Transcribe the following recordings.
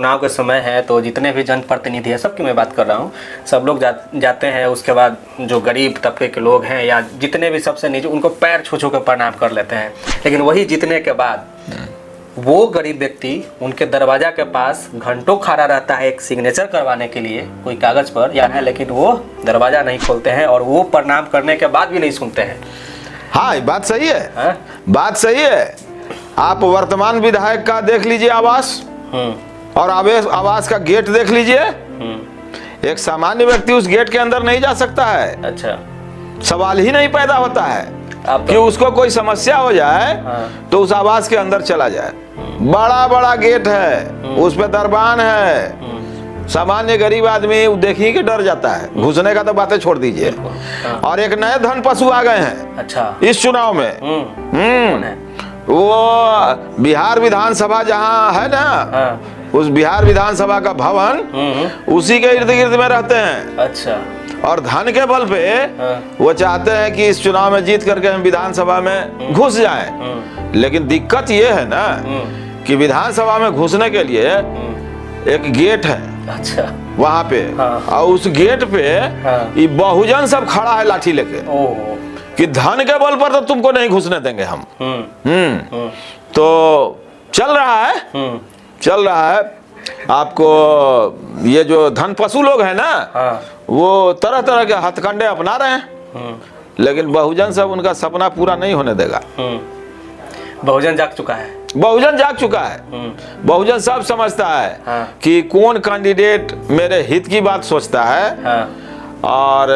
चुनाव के समय है तो जितने भी जनप्रतिनिधि है सबकी मैं बात कर रहा हूँ, सब लोग जाते हैं। उसके बाद जो गरीब तबके के लोग हैं या जितने भी सबसे नीचे, उनको पैर छू छू के प्रणाम कर लेते हैं। लेकिन वही जीतने के बाद वो गरीब व्यक्ति उनके दरवाजा के पास घंटों खड़ा रहता है एक सिग्नेचर करवाने के लिए कोई कागज पर या है, लेकिन वो दरवाजा नहीं खोलते हैं और वो प्रणाम करने के बाद भी नहीं सुनते हैं। हाँ, ये बात सही है। बात सही है। आप वर्तमान विधायक का देख लीजिए आवास और आवास का गेट देख लीजिए। एक सामान्य व्यक्ति उस गेट के अंदर नहीं जा सकता है। अच्छा, सवाल ही नहीं पैदा होता है कि उसको कोई समस्या हो जाए तो उस आवास के अंदर चला जाए। बड़ा बड़ा गेट है, उस पे दरबान है, सामान्य गरीब आदमी देखी के डर जाता है। घुसने का तो बातें छोड़ दीजिए। और एक नए धन पशु आ गए हैं। अच्छा, इस चुनाव में वो बिहार विधानसभा जहाँ है ना, उस बिहार विधानसभा का भवन उसी के इर्द गिर्द में रहते हैं। अच्छा, और धन के बल पे वो चाहते हैं कि इस चुनाव में जीत करके हम विधानसभा में घुस जाएं। लेकिन दिक्कत ये है ना कि विधानसभा में घुसने के लिए एक गेट है। अच्छा, वहां पे और उस गेट पे ये बहुजन सब खड़ा है लाठी लेके कि धन के बल पर तो तुमको नहीं घुसने देंगे हम। तो चल रहा है। आपको ये जो धन पशु लोग हैं ना, वो तरह तरह के हथकंडे अपना रहे हैं, लेकिन बहुजन सब उनका सपना पूरा नहीं होने देगा। बहुजन जाग चुका है। बहुजन सब समझता है कि कौन कैंडिडेट मेरे हित की बात सोचता है। और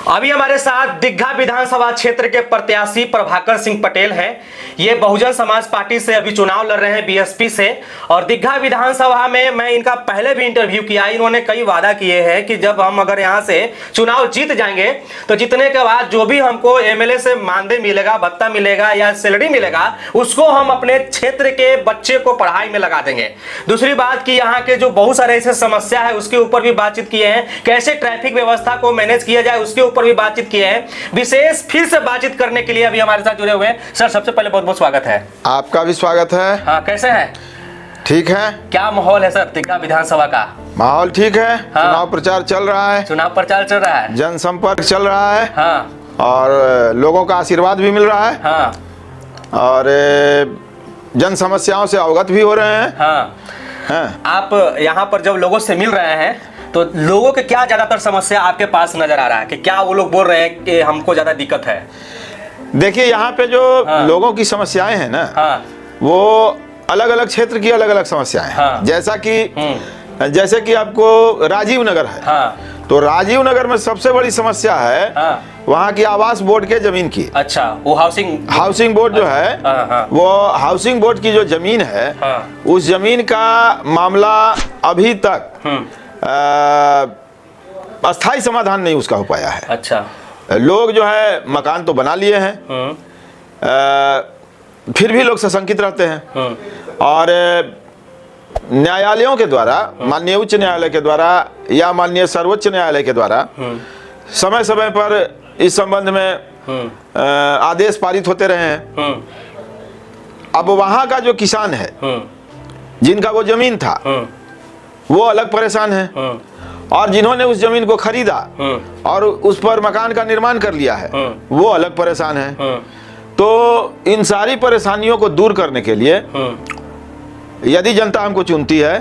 अभी हमारे साथ दीघा विधानसभा क्षेत्र के प्रत्याशी प्रभाकर सिंह पटेल हैं। ये बहुजन समाज पार्टी से अभी चुनाव लड़ रहे हैं, बीएसपी से। और दीघा विधानसभा में मैं इनका पहले भी इंटरव्यू किया। इन्होंने कई वादा किए हैं कि जब हम अगर यहाँ से चुनाव जीत जाएंगे तो जीतने के बाद जो भी हमको एमएलए से मानदेय मिलेगा, भत्ता मिलेगा या सैलरी मिलेगा, उसको हम अपने क्षेत्र के बच्चे को पढ़ाई में लगा देंगे। दूसरी बात कि यहाँ के जो बहुत सारे ऐसे समस्या है उसके ऊपर भी बातचीत किए हैं। कैसे ट्रैफिक व्यवस्था को मैनेज किया जाए उसके ऊपर भी बातचीत किए हैं। विशेष फिर से बातचीत करने के लिए अभी हमारे साथ जुड़े हुए हैं। सर, सबसे पहले बहुत बहुत स्वागत है। आपका भी स्वागत है। हाँ, कैसे हैं? ठीक है। क्या माहौल है सर दीघा विधानसभा का? माहौल ठीक है। चुनाव प्रचार चल रहा है। जनसंपर्क चल रहा है। और लोगों का आशीर्वाद भी मिल रहा है। और जन समस्याओं से अवगत भी हो रहे हैं। आप यहाँ पर जब लोगों से मिल रहे हैं तो लोगों के क्या ज्यादातर समस्या आपके पास नजर आ रहा है कि क्या वो लोग बोल रहे हैं कि हमको ज्यादा दिक्कत है? देखिए, यहाँ पे जो लोगों की समस्याएं हैं ना, वो अलग अलग क्षेत्र की अलग अलग समस्याएं हैं। जैसे कि आपको राजीव नगर है। तो राजीव नगर में सबसे बड़ी समस्या है वहाँ की आवास बोर्ड के जमीन की। अच्छा, वो हाउसिंग बोर्ड जो है, वो हाउसिंग बोर्ड की जो जमीन है, उस जमीन का मामला अभी तक अस्थाई समाधान नहीं उसका हो पाया है। अच्छा, लोग जो है मकान तो बना लिए हैं, फिर भी लोग सशंकित रहते हैं। और न्यायालयों के द्वारा, माननीय उच्च न्यायालय के द्वारा या माननीय सर्वोच्च न्यायालय के द्वारा समय समय पर इस संबंध में आदेश पारित होते रहे हैं। अब वहां का जो किसान है जिनका वो जमीन था, वो अलग परेशान है, और जिन्होंने उस जमीन को खरीदा और उस पर मकान का निर्माण कर लिया है, वो अलग परेशान है। तो इन सारी परेशानियों को दूर करने के लिए यदि जनता हमको चुनती है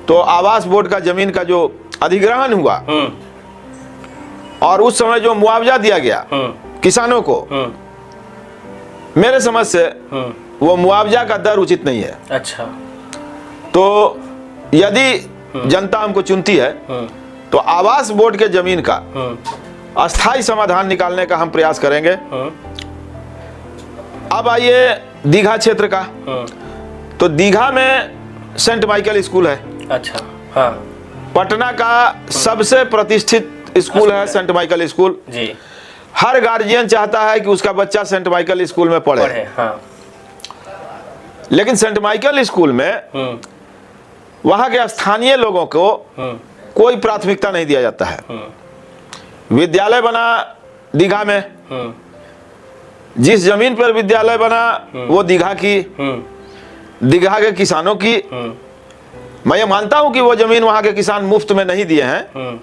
तो आवास बोर्ड का जमीन का जो अधिग्रहण हुआ और उस समय जो मुआवजा दिया गया किसानों को, मेरे समझ से वो मुआवजा का दर उचित नहीं है। अच्छा, तो यदि जनता हमको चुनती है तो आवास बोर्ड के जमीन का अस्थाई समाधान निकालने का हम प्रयास करेंगे। अब आइए दीघा क्षेत्र का। तो दीघा में सेंट माइकल स्कूल है। अच्छा, पटना का सबसे प्रतिष्ठित स्कूल है सेंट माइकल स्कूल जी। हर गार्जियन चाहता है कि उसका बच्चा सेंट माइकल स्कूल में पढ़े। लेकिन सेंट माइकल स्कूल में वहां के स्थानीय लोगों को कोई प्राथमिकता नहीं दिया जाता है। विद्यालय बना दीघा में, जिस जमीन पर विद्यालय बना वो दीघा की, दीघा के किसानों की। मैं ये मानता हूं कि वो जमीन वहां के किसान मुफ्त में नहीं दिए हैं,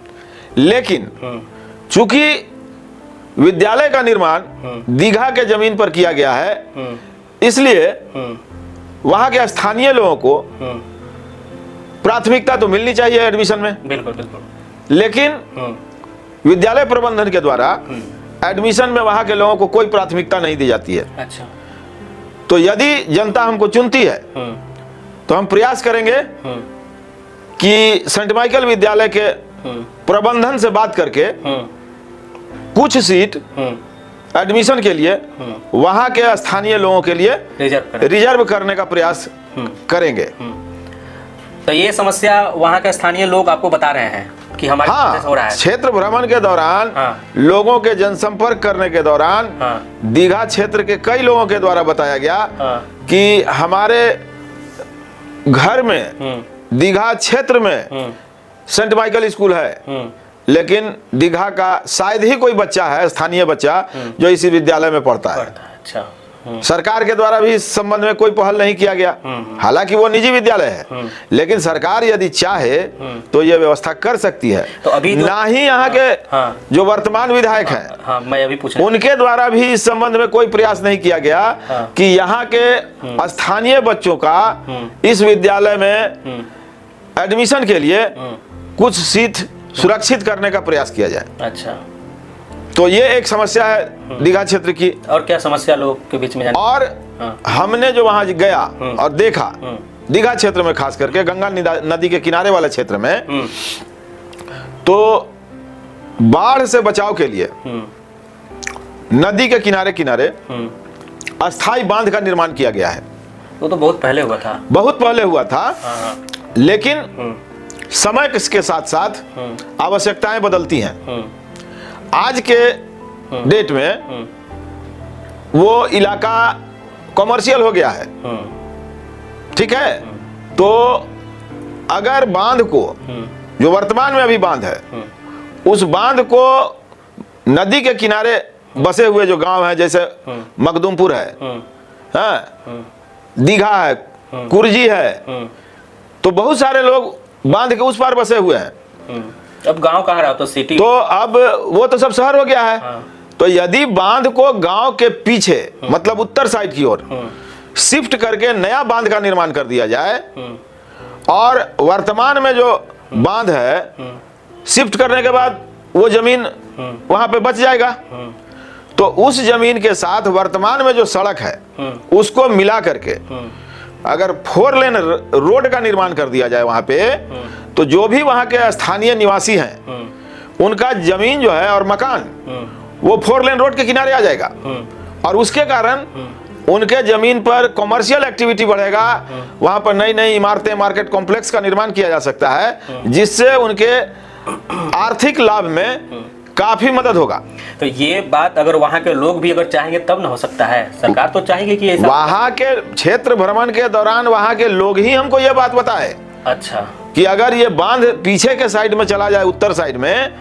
लेकिन चूंकि विद्यालय का निर्माण दीघा के जमीन पर किया गया है, इसलिए वहां के स्थानीय लोगों को प्राथमिकता तो मिलनी चाहिए एडमिशन में। बिल्कुल बिल्कुल। लेकिन विद्यालय प्रबंधन के द्वारा एडमिशन में वहां के लोगों को कोई प्राथमिकता नहीं दी जाती है। अच्छा। तो यदि जनता हमको चुनती है तो हम प्रयास करेंगे कि सेंट माइकल विद्यालय के प्रबंधन से बात करके कुछ सीट एडमिशन के लिए वहां के स्थानीय लोगों के लिए रिजर्व करने का प्रयास करेंगे। तो ये समस्या वहां के स्थानीय लोग आपको बता रहे हैं कि हमारे साथ हो रहा है। क्षेत्र भ्रमण के दौरान लोगों के जनसंपर्क करने के दौरान दीघा क्षेत्र के कई लोगों के द्वारा बताया गया कि हमारे घर में दीघा क्षेत्र में सेंट माइकल स्कूल है, लेकिन दीघा का शायद ही कोई बच्चा है, स्थानीय बच्चा, जो इसी विद्यालय में पढ़ता है। अच्छा। सरकार के द्वारा भी इस संबंध में कोई पहल नहीं किया गया। हालांकि वो निजी विद्यालय है, लेकिन सरकार यदि चाहे तो ये व्यवस्था कर सकती है। तो अभी ना ही यहाँ के जो वर्तमान विधायक हैं, मैं अभी पूछ उनके द्वारा भी इस संबंध में कोई प्रयास नहीं किया गया कि यहाँ के स्थानीय बच्चों का इस विद्यालय में एडमिशन के लिए कुछ सीट सुरक्षित करने का प्रयास किया जाए। अच्छा। तो ये एक समस्या है दीघा क्षेत्र की। और क्या समस्या लोग के बीच में और हमने जो वहां गया और देखा दीघा क्षेत्र में, खास करके गंगा नदी के किनारे वाले क्षेत्र में, तो बाढ़ से बचाव के लिए नदी के किनारे किनारे अस्थाई बांध का निर्माण किया गया है। वो तो बहुत पहले हुआ था। बहुत पहले हुआ था, लेकिन समय के साथ साथ आवश्यकताएं बदलती हैं। आज के डेट में वो इलाका कमर्शियल हो गया है, ठीक है। तो अगर बांध को, जो वर्तमान में अभी बांध है, उस बांध को नदी के किनारे बसे हुए जो गांव हैं, जैसे मखदूमपुर है, दीघा है, कुर्जी है, तो बहुत सारे लोग बांध के उस पार बसे हुए हैं। अब गांव कहाँ रहा? तो सिटी। तो अब वो तो सब शहर हो गया है। तो यदि बांध को गांव के पीछे, मतलब उत्तर साइड की ओर शिफ्ट करके नया बांध का निर्माण कर दिया जाए, और वर्तमान में जो बांध है शिफ्ट करने के बाद वो जमीन वहां पे बच जाएगा, तो उस जमीन के साथ वर्तमान में जो सड़क है उसको मिला करके अगर 4 लेन रोड का निर्माण कर दिया जाए वहां पे, तो जो भी वहां के स्थानीय निवासी हैं उनका जमीन जो है और मकान वो 4 लेन रोड के किनारे आ जाएगा, और उसके कारण उनके जमीन पर कॉमर्शियल एक्टिविटी बढ़ेगा। वहां पर नई नई इमारतें, मार्केट कॉम्प्लेक्स का निर्माण किया जा सकता है, जिससे उनके आर्थिक लाभ में काफी मदद होगा। तो ये बात अगर वहां के लोग भी अगर चाहेंगे तब ना हो सकता है। सरकार तो चाहेगी कि ऐसा। वहां के क्षेत्र भ्रमण के दौरान वहां के लोग ही हमको ये बात बताए। अच्छा। कि अगर ये बांध पीछे के साइड में चला जाए, उत्तर साइड में,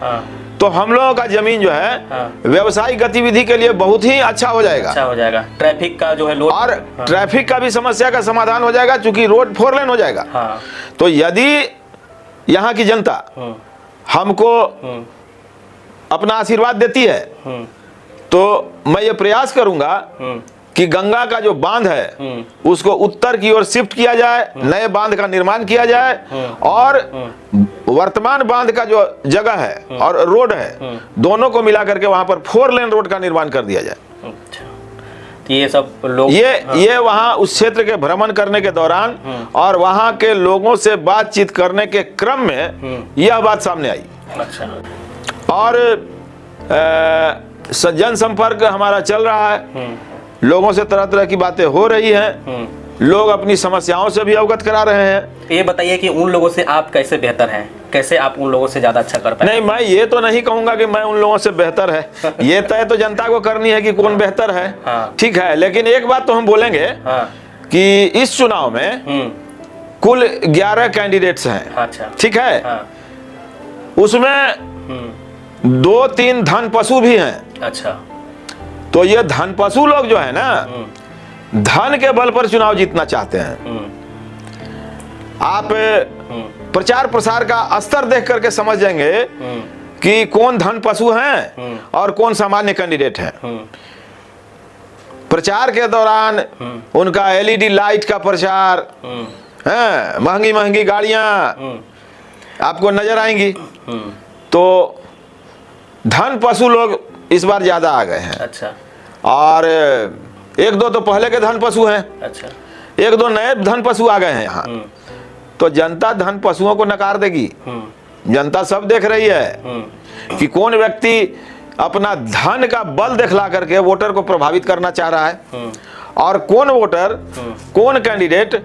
तो हम लोगों का जमीन जो है व्यवसायिक गतिविधि के लिए बहुत ही अच्छा हो जाएगा। अच्छा हो जाएगा। ट्रैफिक का जो है लोड, और ट्रैफिक का भी समस्या का समाधान हो जाएगा, चूंकि रोड 4 लेन हो जाएगा। तो यदि यहाँ की जनता हमको अपना आशीर्वाद देती है, तो मैं ये प्रयास करूंगा कि गंगा का जो बांध है उसको उत्तर की ओर शिफ्ट किया जाए, नए बांध का निर्माण किया जाए, और वर्तमान बांध का जो जगह है और रोड है, दोनों को मिला करके वहां पर 4 लेन रोड का निर्माण कर दिया जाए। अच्छा। तो ये सब लोग ये वहां उस क्षेत्र के भ्रमण करने के दौरान और वहां के लोगों से बातचीत करने के क्रम में यह बात सामने आई। अच्छा। और जनसंपर्क हमारा चल रहा है, लोगों से तरह तरह की बातें हो रही हैं, लोग अपनी समस्याओं से भी अवगत करा रहे हैं। ये बताइए कि उन लोगों से आप कैसे बेहतर हैं, कैसे आप उन लोगों से ज्यादा अच्छा कर पाए? नहीं, मैं ये तो नहीं कहूंगा कि मैं उन लोगों से बेहतर है, ये तय तो जनता को करनी है कि कौन बेहतर है। ठीक है, लेकिन एक बात तो हम बोलेंगे कि इस चुनाव में कुल 11 कैंडिडेट्स हैं। अच्छा। ठीक है। उसमें 2-3 धन पशु भी हैं। अच्छा। तो ये धन पशु लोग जो है ना, धन के बल पर चुनाव जीतना चाहते हैं। आप प्रचार प्रसार का स्तर देख करके समझ जाएंगे कि कौन धन पशु हैं और कौन सामान्य कैंडिडेट हैं। प्रचार के दौरान उनका एलईडी लाइट का प्रचार है, महंगी महंगी गाड़ियां आपको नजर आएंगी। तो धन पशु लोग इस बार ज्यादा आ गए हैं। अच्छा। और एक दो तो पहले के धन पशु हैं। अच्छा। एक दो नए धन पशु आ गए हैं यहाँ। तो जनता धन पशुओं को नकार देगी। जनता सब देख रही है कि कौन व्यक्ति अपना धन का बल दिखला करके वोटर को प्रभावित करना चाह रहा है और कौन वोटर, कौन कैंडिडेट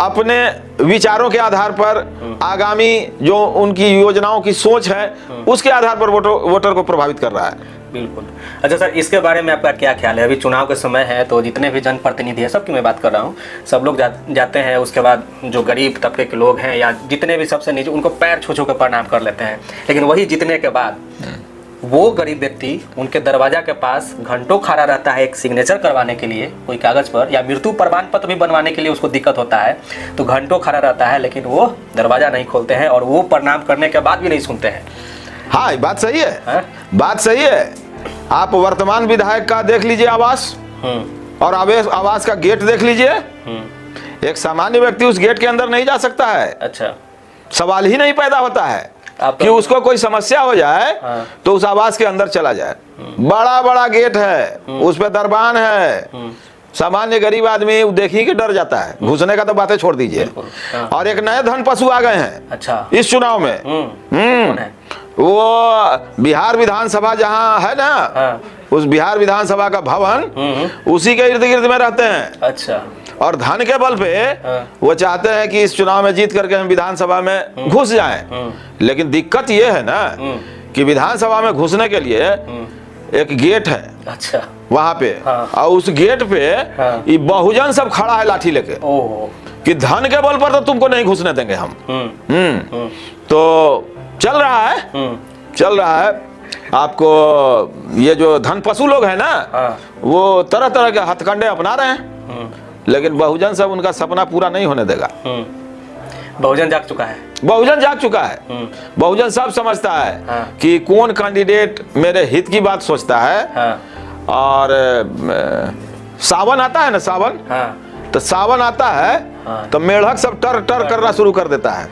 अपने विचारों के आधार पर, आगामी जो उनकी योजनाओं की सोच है उसके आधार पर वोटर को प्रभावित कर रहा है। बिल्कुल। अच्छा सर, इसके बारे में आपका क्या ख्याल है? अभी चुनाव के समय है तो जितने भी जनप्रतिनिधि हैं, सबकी मैं बात कर रहा हूँ, सब लोग जाते हैं, उसके बाद जो गरीब तबके के लोग हैं या जितने भी सबसे नीचे, उनको पैर छू छू के प्रणाम कर लेते हैं। लेकिन वही जीतने के बाद वो गरीब व्यक्ति उनके दरवाजा के पास घंटों खड़ा रहता है एक सिग्नेचर करवाने के लिए, कोई कागज पर, या मृत्यु प्रमाण पत्र भी बनवाने के लिए उसको दिक्कत होता है, तो घंटों खड़ा रहता है, लेकिन वो दरवाजा नहीं खोलते हैं और वो प्रणाम करने के बाद भी नहीं सुनते हैं। हाँ, ये बात सही है। बात सही है। आप वर्तमान विधायक का देख लीजिए आवास और आवास का गेट देख लीजिए। एक सामान्य व्यक्ति उस गेट के अंदर नहीं जा सकता है। अच्छा। सवाल ही नहीं पैदा होता है कि उसको कोई समस्या हो जाए तो उस आवास के अंदर चला जाए। बड़ा बड़ा गेट है, उस पे दरबान है, सामान्य गरीब आदमी देखिए कि डर जाता है। घुसने का तो बातें छोड़ दीजिए। और एक नए धन पशु आ गए हैं। अच्छा। इस चुनाव में वो बिहार विधानसभा जहाँ है ना, उस बिहार विधानसभा का भवन उसी के इर्द गिर्द में रहते हैं। अच्छा। और धन के बल पे वो चाहते हैं कि इस चुनाव में जीत करके हम विधानसभा में घुस जाएं। लेकिन दिक्कत ये है ना कि विधानसभा में घुसने के लिए एक गेट है। अच्छा। वहां पे और उस गेट पे ये बहुजन सब खड़ा है लाठी लेके कि धन के बल पर तो तुमको नहीं घुसने देंगे हम। तो चल रहा है। आपको ये जो धन पशु लोग हैं ना, वो तरह तरह के हथकंडे अपना रहे हैं, लेकिन बहुजन सब उनका सपना पूरा नहीं होने देगा। बहुजन जाग चुका है। बहुजन जाग चुका है। बहुजन सब समझता है कि कौन कैंडिडेट मेरे हित की बात सोचता है। और सावन आता है ना, सावन, तो सावन आता है तो मेढक सब टर टर करना शुरू कर देता है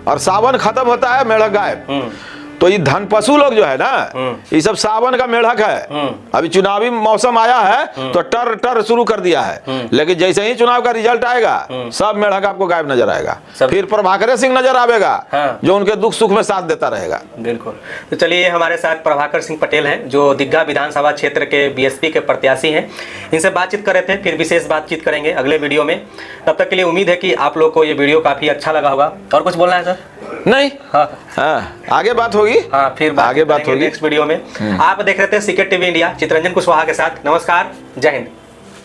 और सावन खत्म होता है, मेढक गायब। तो ये धन पशु लोग जो है ना, ये सब सावन का मेढक है। अभी चुनावी मौसम आया है तो टर टर शुरू कर दिया है, लेकिन जैसे ही चुनाव का रिजल्ट आएगा सब मेढक आपको गायब नजर आएगा। फिर प्रभाकर सिंह नजर आवेगा जो उनके दुख सुख में साथ देता रहेगा। बिल्कुल। तो चलिए, हमारे साथ प्रभाकर सिंह पटेल हैं जो दिग्घा विधानसभा क्षेत्र के बीएसपी के प्रत्याशी हैं। इनसे बातचीत कर रहे थे, फिर विशेष बातचीत करेंगे अगले वीडियो में। तब तक के लिए उम्मीद है कि आप लोग को ये वीडियो काफी अच्छा लगा होगा। और कुछ बोलना है सर? नहीं। आगे बात होगी। फिर आगे बात होगी नेक्स्ट वीडियो में। आप देख रहे थे secret TV India, Chittaranjan Kushwaha के साथ। नमस्कार, जय हिंद।